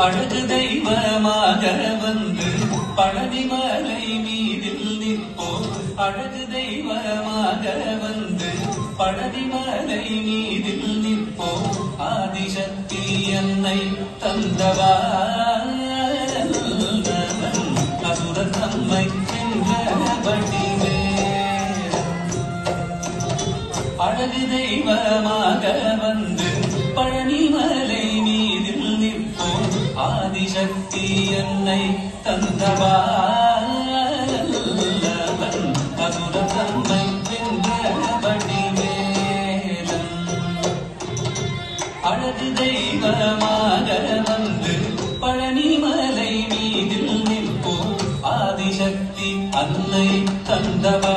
அழகு தெய்வமாக வந்து பழனிமலை மீதில் நிற்போம். அழகு தெய்வமாக வந்து பழனிமலை மீதில் நிற்போம். ஆதிசக்தி என்னை தந்தவா அசுரர் தம்மை வென்றபடி அழகு தெய்வமாக வந்து பழனிமலை மீதில் நிற்போம். ஆதிசக்தி என்னை தந்தவா அசுரர் தம்மை வென்றபடி மேலம். அழகு தெய்வமாக வந்து பழனிமலை மீதில் நிற்போம். ஆதிசக்தி அன்னை தந்தவா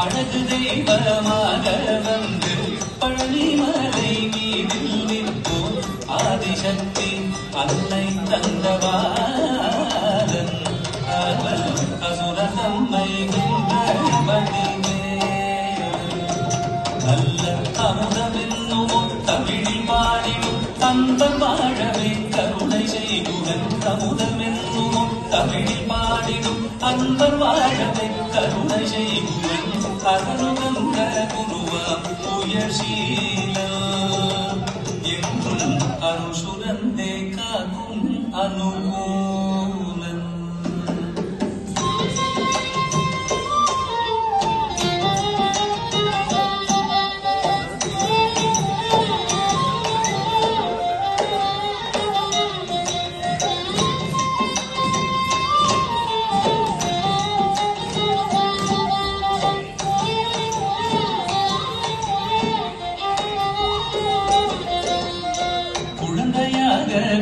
அழகு தெய்வமாக வந்து பழனிமலை மீதில் நிற்போம். ஆதிசக்தி அன்னை தந்தவாதன் அவள் அசுர தம்மை வென்றபடி நல்ல அமுதமென்னும் தமிழில் பாடிடும் அன்பர் வாழவே கருணை செய்குவன். அமுதமென்னும் தமிழில் பாடிடும் அன்பர் வாழவே கருணை செய்குவன். அருளுகந்த குருவாம் உயர்சீலம் என்றும் அருள் சுரந்தே காக்கும் அனுகூலன்.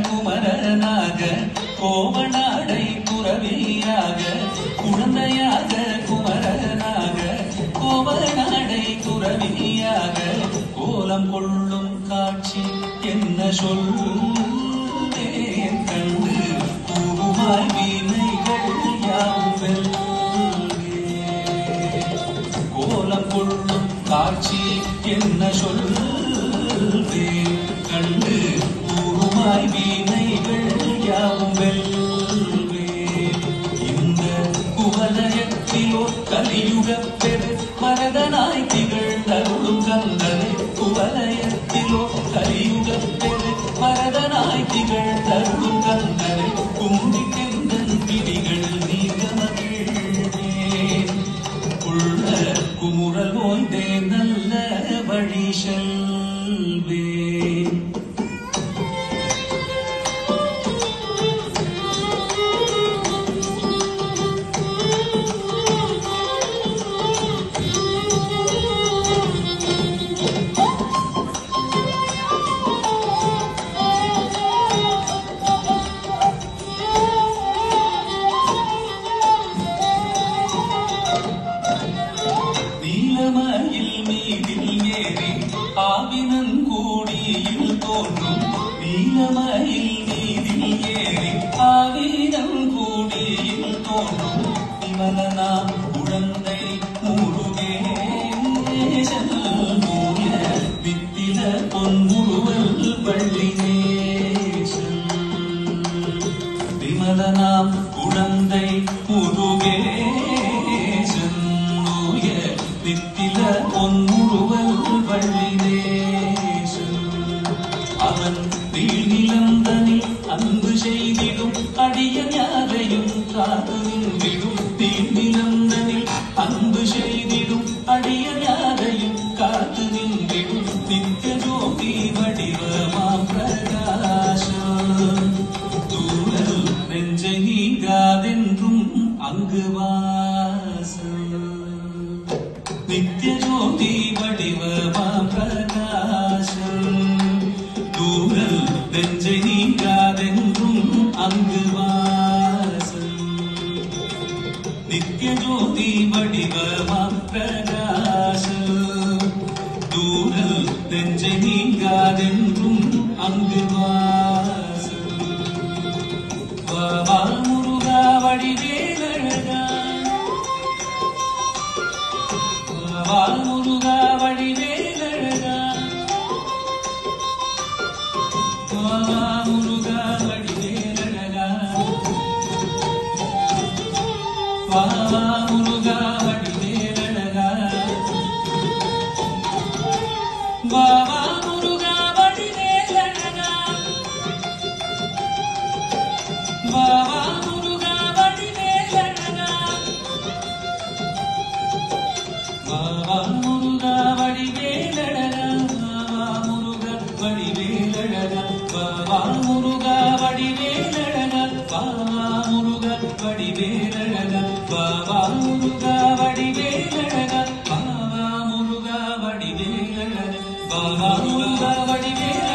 குமரனாக கோவனாடை துறவியாக குழந்தையாக குமரனாக கோவனாடை துறவியாக கோலம் கொள்ளும் காட்சி என்ன சொல்லேன் கண்டு கூறுமாய் வீணைகள் யாவும் கோலம் கொள்ளும் காட்சி என்ன சொல்வேன் கண்டு வீணைகள் யாவும் வெல்வே. இந்த குவலயத்திலோ கலியுக பெரு மரதனாய் திகழ்ந்தருளும் கந்தனை. குவலயத்திலோ கலியுக பெரு மரதனாய் திகழ்ந்தருளும் கந்தனை. கும்பிக்கெந்தன் பிடிகள் நீங்க மகிழ்வேன். உள்ள குமுறல் ஓய்ந்தே நல்ல வழி செல்வேன். நீலமயில் மீதில் ஏறி ஆவினன் கூடியில் தோன்றும். நீலமயில் மீதில் ஏறி ஆவினன் கூடியில் தோன்றும். விமலனா குழந்தை முருகேசன் மூய வித்தில பொன்முருவல் வள்ளி நேசன். விமலனாம் குழந்தை முருகேசன் மூய வித்தில பொன்முருவல் வள்ளி நேசன். அவன் வீழ்நிலந்தனில் அன்பு செய்திடும் அடியன் யாரையும் காத்து நின்றிடும். வீழ்நிலந்தனில் அன்பு செய்திடும் அடியன் யாரையும் காத்து நின்றிடும். நித்திய ஜோதி வடிவமாம் பிரகாசம் தூரல் நெஞ்சை நீங்காதென்றும் அங்கு வாசம். நித்திய ஜோதி வடிவமாம் பிரகாசம் தூரல் நெஞ்சை நீங்காதென்றும் அங்கு வாசம். நித்திய ஜோதி வடிவமாம் பிரகாசம் தூரல் நெஞ்சை நீங்காதென்றும் அங்கு வாசம். முருகா வடிவேலழகா வடிவேலழகா பாவா முருகா வடிவேலழகா பாவா முருகா வடிவேலழகா பாவா முருகா வடிவேலழகா